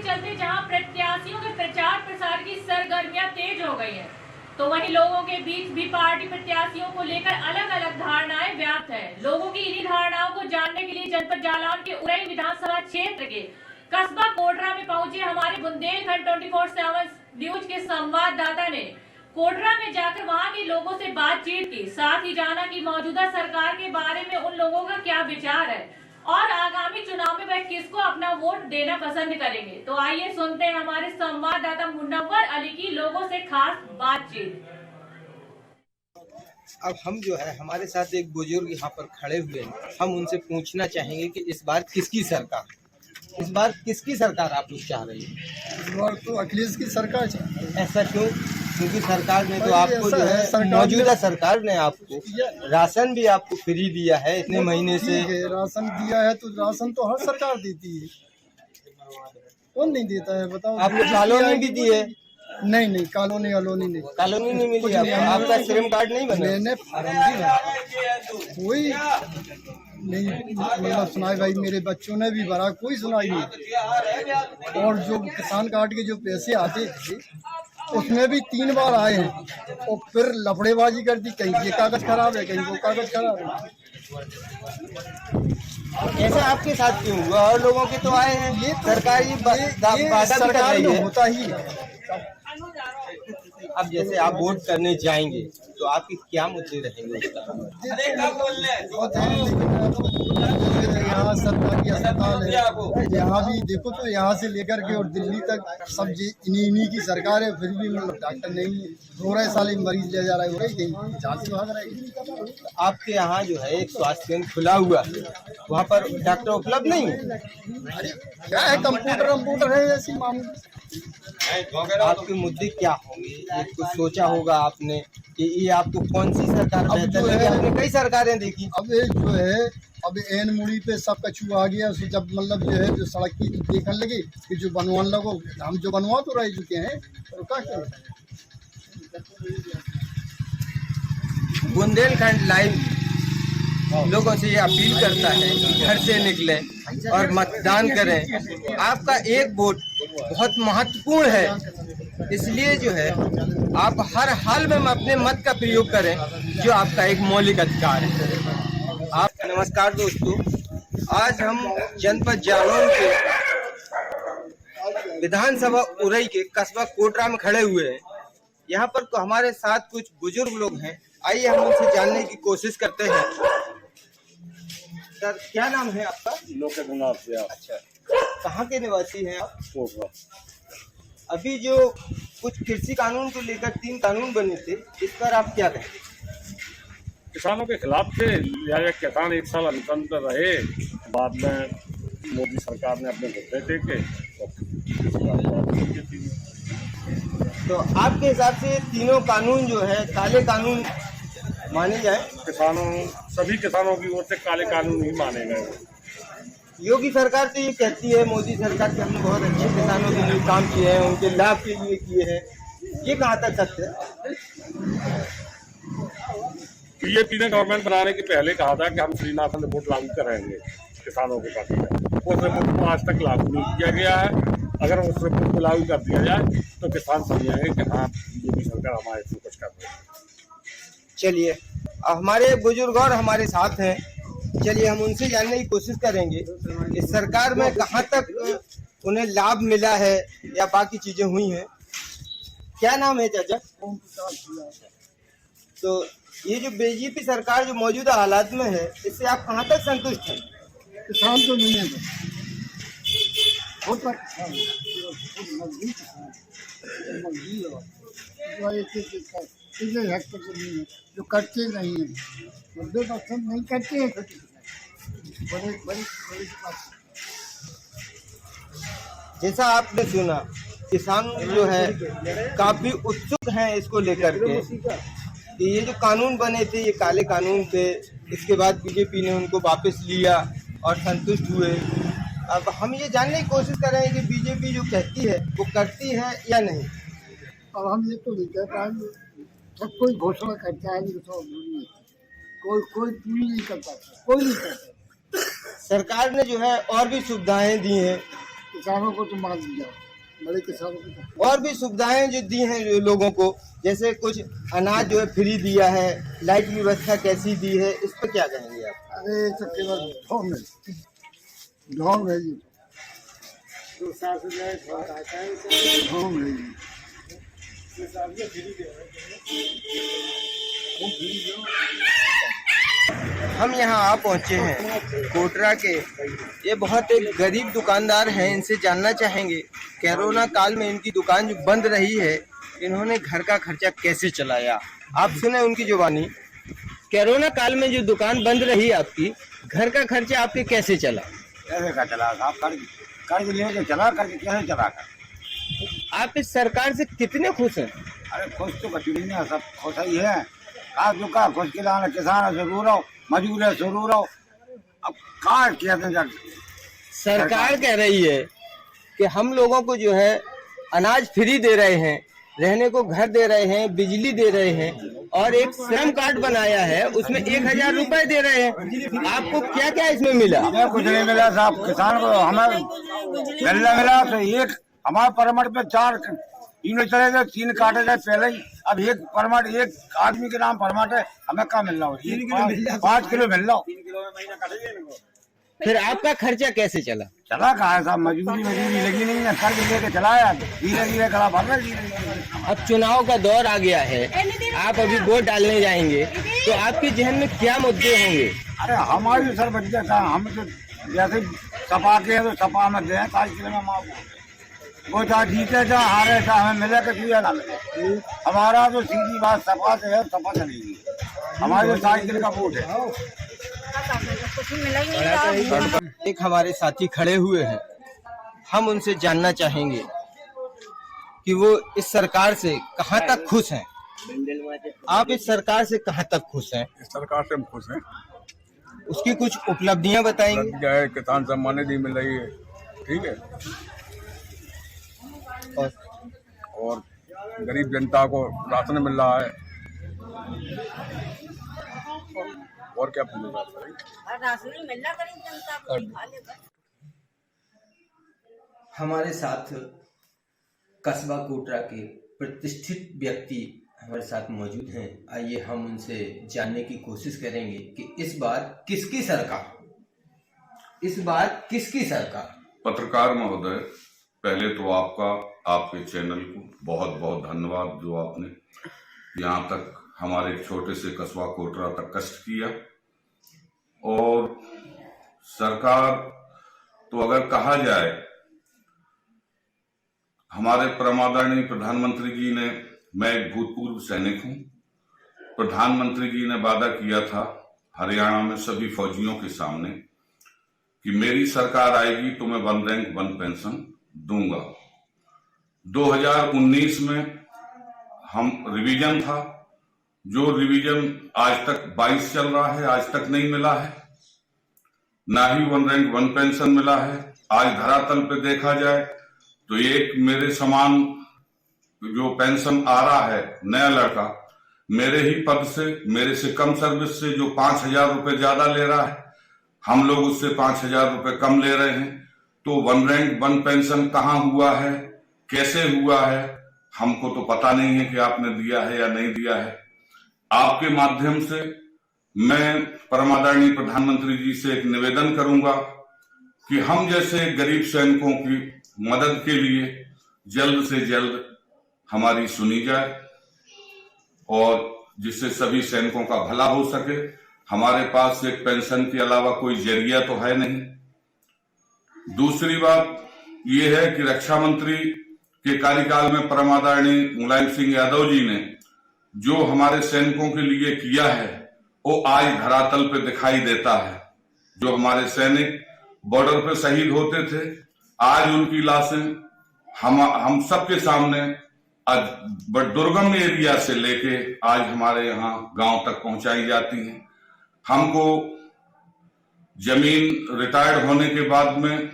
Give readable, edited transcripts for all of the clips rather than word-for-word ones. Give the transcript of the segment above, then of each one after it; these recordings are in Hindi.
चलते जहां प्रत्याशियों के प्रचार प्रसार की सरगर्मियां तेज हो गई हैं, तो वहीं लोगों के बीच भी पार्टी प्रत्याशियों को लेकर अलग अलग धारणाएं व्याप्त है। लोगों की इन्हीं धारणाओं को जानने के लिए जनपद जालौन के उरई विधानसभा क्षेत्र के कस्बा कोटरा में पहुंचे हमारे बुंदेलखंड 24/7 न्यूज के संवाददाता ने कोटरा में जाकर वहां के लोगों से बातचीत की, साथ ही जाना कि मौजूदा सरकार के बारे में उन लोगों का क्या विचार है और आगामी चुनाव में वह किसको अपना वोट देना पसंद करेंगे। तो आइए सुनते हैं हमारे संवाददाता मुनव्वर अली की लोगों से खास बातचीत। अब हम जो है हमारे साथ एक बुजुर्ग यहाँ पर खड़े हुए हैं, हम उनसे पूछना चाहेंगे कि इस बार किसकी सरकार आप लोग चाह रही है? इस बार तो अखिलेश की सरकार चाहिए। ऐसा क्यों? क्योंकि सरकार ने तो आपको जो है मौजूदा सरकार ने आपको राशन भी आपको फ्री दिया है इतने महीने से। राशन दिया है तो राशन तो हर सरकार देती है, कौन नहीं देता है बताओ। आपको कॉलोनी भी दी है? नहीं कॉलोनी नहीं मिली आपका श्रम कार्ड नहीं बना? मैंने कोई नहीं मतलब सुनाई भाई, मेरे बच्चों ने भी भरा, कोई सुनाई नहीं। और जो किसान कार्ड के जो पैसे आते थे उसमें भी 3 बार आए हैं और फिर लफड़ेबाजी कर दी, कहीं ये कागज खराब है कहीं वो कागज खराब है। ऐसा आपके साथ क्यों हुआ? और लोगों के तो आए हैं। ये सरकारी सरकार में होता ही है। अब जैसे आप वोट करने जाएंगे तो आपके क्या मुद्दे रहेंगे? यहाँ सरकारी अस्पताल है, यहाँ भी देखो तो यहाँ से लेकर के और दिल्ली तक सब इन्हीं की सरकार है, फिर भी मतलब डॉक्टर नहीं है। 12 साल मरीज ले जा रहा है, हो रही जान से भाग रहा है। आपके यहाँ जो है एक स्वास्थ्य केंद्र खुला हुआ है, वहाँ पर डॉक्टर उपलब्ध नहीं है? अरे क्या है, कंप्यूटर है ऐसी मामूली। आपके मुद्दे क्या होंगे? एक कुछ सोचा होगा आपने कि ये आपको कौन सी सरकार बेहतर लगी? आपने कई सरकारें देखी। अब ये जो है अब एन मुड़ी पे सब कछू आ गया, उसे जब मतलब जो है जो सड़क की देखने लगी कि जो बनवाने लगो, हम जो बनवा तो रह चुके हैं तो क्या बुंदेलखंड लाइव लोगों से ये अपील करता है कि घर से निकले और मतदान करें। आपका एक वोट बहुत महत्वपूर्ण है, इसलिए जो है आप हर हाल में अपने मत का प्रयोग करें, जो आपका एक मौलिक अधिकार है। आप नमस्कार दोस्तों, आज हम जनपद जालौन के विधानसभा उरई के कस्बा कोटरा में खड़े हुए हैं। यहाँ पर तो हमारे साथ कुछ बुजुर्ग लोग हैं, आइए हम उनसे जानने की कोशिश करते हैं। सर क्या नाम है आपका? लोकेश। अच्छा, कहाँ के निवासी हैं आप? कोटरा। अभी जो कुछ कृषि कानून को लेकर 3 कानून बने थे, इस पर आप क्या कहेंगे? किसानों के खिलाफ थे, लिहाजा किसान 1 साल अनशन रहे, बाद में मोदी सरकार ने अपने घुटने टेके। तो आपके हिसाब से तीनों कानून जो है काले कानून माने जाए? सभी किसानों की ओर से काले कानून ही माने गए। योगी सरकार तो ये कहती है, मोदी सरकार के हमने बहुत अच्छे किसानों के लिए काम किए हैं, उनके लाभ के लिए किए हैं, ये कहाँ तक सत्य है? बीजेपी ने गवर्नमेंट बनाने के पहले कहा था कि हम श्रीनाथन रिपोर्ट लागू करेंगे किसानों के प्रति, उस रिपोर्ट को आज तक लागू नहीं किया गया है। अगर उस रिपोर्ट को लागू कर दिया जाए तो किसान समझेंगे कि हाँ योगी सरकार हमारे से कुछ कर रही है। चलिए, हमारे बुजुर्ग और हमारे साथ हैं, चलिए हम उनसे जानने की कोशिश करेंगे कि सरकार में कहाँ तक उन्हें लाभ मिला है या बाकी चीजें हुई हैं। क्या नाम है चाचा? तो ये जो बीजेपी सरकार जो मौजूदा हालात में है, इससे आप कहाँ तक संतुष्ट हैं? किसान तो नहीं है, जो करते नहीं है, नहीं करते हैं। बड़े जैसा आपने सुना, किसान जो है काफी उत्सुक हैं इसको लेकर के कि ये जो कानून बने थे ये काले कानून थे, इसके बाद बीजेपी ने उनको वापस लिया और संतुष्ट हुए। अब हम ये जानने की कोशिश कर रहे हैं कि बीजेपी जो कहती है वो करती है या नहीं। अब हम ये तो नहीं कह पाएंगे, सब कोई घोषणा करता है, कोई पूरी नहीं कर पाता, कोई नहीं करता। सरकार ने जो है और भी सुविधाएं दी हैं, किसानों को तो मान दिया, बड़े किसानों को तो। और भी सुविधाएं जो दी हैं जो लोगों को, जैसे कुछ अनाज जो है फ्री दिया है, लाइट की व्यवस्था कैसी दी है, इस पर क्या कहेंगे आप? अरे ये तो केवल ढोंग है जी, ढोंग है जी। हम यहाँ आ पहुँचे हैं कोटरा के, ये बहुत एक गरीब दुकानदार हैं, इनसे जानना चाहेंगे कोरोना काल में इनकी दुकान जो बंद रही है, इन्होंने घर का खर्चा कैसे चलाया। आप सुने उनकी जुबानी। कोरोना काल में जो दुकान बंद रही आपकी, घर का खर्चा आपके कैसे चला? कैसे का चला साहब, कर्ज लेके चला, कर्ज कैसे चला कर। आप इस सरकार से कितने खुश हैं? अरे खुश तो कभी नहीं है, सब खुश ही है। का जो का खुश किसान किसान जरूर रहो, मजदूर है जरूर रहो। अब कहा किया था, सरकार कह रही है कि हम लोगों को जो है अनाज फ्री दे रहे हैं, रहने को घर दे रहे हैं, बिजली दे रहे हैं, और एक श्रम कार्ड बनाया है, उसमें 1000 रुपए दे रहे हैं। आपको क्या क्या इसमें मिला? हमें कुछ नहीं मिला साहब, किसान को हमें मिला तो एक हमारे परमट पे 4 तीन चले गए, 3 काटे गए पहले ही। अब एक परमट, एक आदमी के नाम परमट है, हमें क्या मिल रहा हो? 5 किलो मिल रहा हो। फिर आपका खर्चा कैसे चला? चला कहा है साहब, मजबूरी लगी नहीं है, कर्ज लेके चलाया, धीरे धीरे करा भर रहे धीरे। अब चुनाव का दौर आ गया है, आप अभी वोट डालने जाएंगे, तो आपके जहन में क्या मुद्दे होंगे? अरे हमारी सर बच्चे था, हम तो जैसे सपा के तो सपा में दे, 5 किलो में माफ वो चाहे जीते चाहे हारे चाहे हमें मिले तो क्यों ना मिले। हमारा तो सीधी बात सपा से है, सपा चलेगी। हमारे 7 किलो का वोट है। एक हमारे साथी खड़े हुए हैं, हम उनसे जानना चाहेंगे कि वो इस सरकार से कहां तक खुश हैं। आप इस सरकार से कहां तक खुश हैं? इस सरकार से हम खुश हैं। उसकी कुछ उपलब्धियां बताएंगे? क्या है, किसान सम्मान निधि मिल रही है, ठीक है, और गरीब जनता को राशन मिल रहा है। और क्या पूछेगा? राशन नहीं मिल रहा गरीब जनता को, खा लेगा। हमारे साथ कस्बा कोटरा के प्रतिष्ठित व्यक्ति हमारे साथ मौजूद हैं। आइए हम उनसे जानने की कोशिश करेंगे कि इस बार किसकी सरकार, इस बार किसकी सरकार। पत्रकार महोदय, पहले तो आपके चैनल को बहुत बहुत धन्यवाद, जो आपने यहाँ तक हमारे छोटे से कस्बा कोटरा तक कष्ट किया। और सरकार तो अगर कहा जाए, हमारे परमादरणीय प्रधानमंत्री जी ने, मैं एक भूतपूर्व सैनिक हूं, प्रधानमंत्री जी ने वादा किया था हरियाणा में सभी फौजियों के सामने कि मेरी सरकार आएगी तो मैं 1 रैंक 1 पेंशन दूंगा। 2019 में हम रिवीजन था, जो रिवीजन आज तक 22 चल रहा है, आज तक नहीं मिला है, ना ही 1 रैंक 1 पेंशन मिला है। आज धरातल पे देखा जाए तो एक मेरे समान जो पेंशन आ रहा है नया लड़का, मेरे ही पद से, मेरे से कम सर्विस से, जो 5000 रुपए ज्यादा ले रहा है, हम लोग उससे 5000 रुपए कम ले रहे हैं। तो 1 रैंक 1 पेंशन कहाँ हुआ है, कैसे हुआ है, हमको तो पता नहीं है कि आपने दिया है या नहीं दिया है। आपके माध्यम से मैं परमादरणीय प्रधानमंत्री जी से एक निवेदन करूंगा कि हम जैसे गरीब सैनिकों की मदद के लिए जल्द से जल्द हमारी सुनी जाए, और जिससे सभी सैनिकों का भला हो सके। हमारे पास एक पेंशन के अलावा कोई जरिया तो है नहीं। दूसरी बात यह है कि रक्षा मंत्री के कार्यकाल में परमादरणीय मुलायम सिंह यादव जी ने जो हमारे सैनिकों के लिए किया है, वो आज धरातल पे दिखाई देता है। जो हमारे सैनिक बॉर्डर पे शहीद होते थे, आज उनकी लाशें हम सबके सामने आज दुर्गम एरिया से लेके आज हमारे यहाँ गांव तक पहुंचाई जाती हैं। हमको जमीन रिटायर्ड होने के बाद में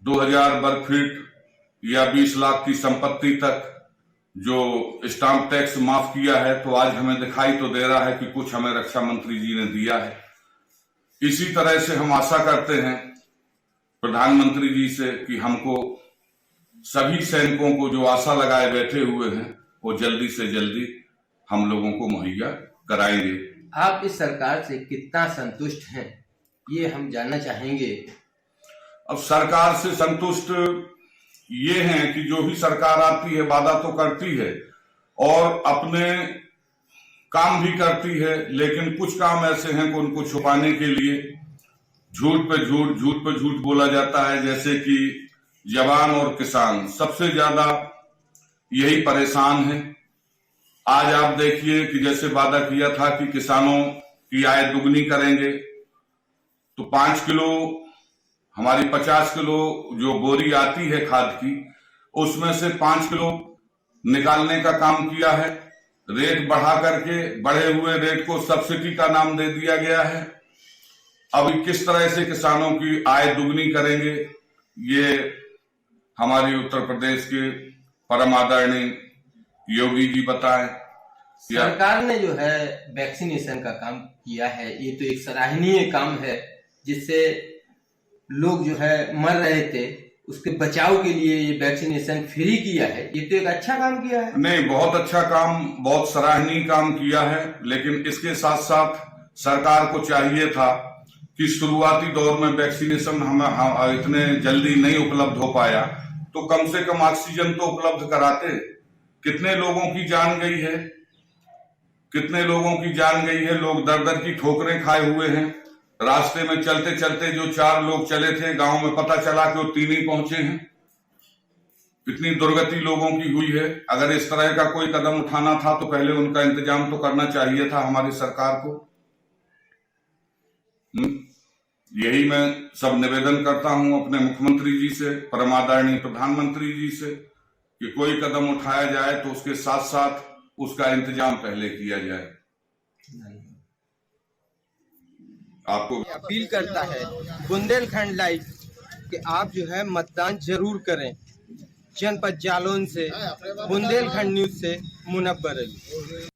2000 वर्ग फीट या 20 लाख की संपत्ति तक जो स्टाम्प टैक्स माफ किया है, तो आज हमें दिखाई तो दे रहा है कि कुछ हमें रक्षा मंत्री जी ने दिया है। इसी तरह से हम आशा करते हैं प्रधानमंत्री जी से कि हमको सभी सैनिकों को जो आशा लगाए बैठे हुए हैं वो जल्दी से जल्दी हम लोगों को मुहैया कराएंगे। आप इस सरकार से कितना संतुष्ट हैं, ये हम जानना चाहेंगे। अब सरकार से संतुष्ट ये हैं कि जो भी सरकार आती है वादा तो करती है और अपने काम भी करती है, लेकिन कुछ काम ऐसे हैं कि उनको छुपाने के लिए झूठ पे झूठ बोला जाता है। जैसे कि जवान और किसान सबसे ज्यादा यही परेशान है। आज आप देखिए कि जैसे वादा किया था कि किसानों की आय दुगनी करेंगे, तो 5 किलो हमारी 50 किलो जो बोरी आती है खाद की, उसमें से 5 किलो निकालने का काम किया है। रेट बढ़ा करके बढ़े हुए रेट को सब्सिडी का नाम दे दिया गया है। अब किस तरह से किसानों की आय दुगनी करेंगे, ये हमारी उत्तर प्रदेश के परम आदरणीय योगी जी बताएं। सरकार ने जो है वैक्सीनेशन का काम किया है, ये तो एक सराहनीय काम है, जिससे लोग जो है मर रहे थे उसके बचाव के लिए ये वैक्सीनेशन फ्री किया है। ये तो एक अच्छा काम किया है। नहीं, बहुत अच्छा काम, बहुत सराहनीय काम किया है, लेकिन इसके साथ साथ सरकार को चाहिए था कि शुरुआती दौर में वैक्सीनेशन हमें इतने जल्दी नहीं उपलब्ध हो पाया, तो कम से कम ऑक्सीजन तो उपलब्ध कराते। कितने लोगों की जान गई है, कितने लोगों की जान गई है। लोग दर दर की ठोकरें खाए हुए हैं। रास्ते में चलते चलते जो 4 लोग चले थे, गांव में पता चला कि वो 3 ही पहुंचे हैं। इतनी दुर्गति लोगों की हुई है। अगर इस तरह का कोई कदम उठाना था तो पहले उनका इंतजाम तो करना चाहिए था हमारी सरकार को। यही मैं सब निवेदन करता हूं अपने मुख्यमंत्री जी से, परम आदरणीय प्रधानमंत्री जी से, कि कोई कदम उठाया जाए तो उसके साथ साथ उसका इंतजाम पहले किया जाए। आपको अपील करता है बुंदेलखंड लाइव कि आप जो है मतदान जरूर करें। जनपद जालौन से बुंदेलखंड न्यूज से मुनव्वर अली।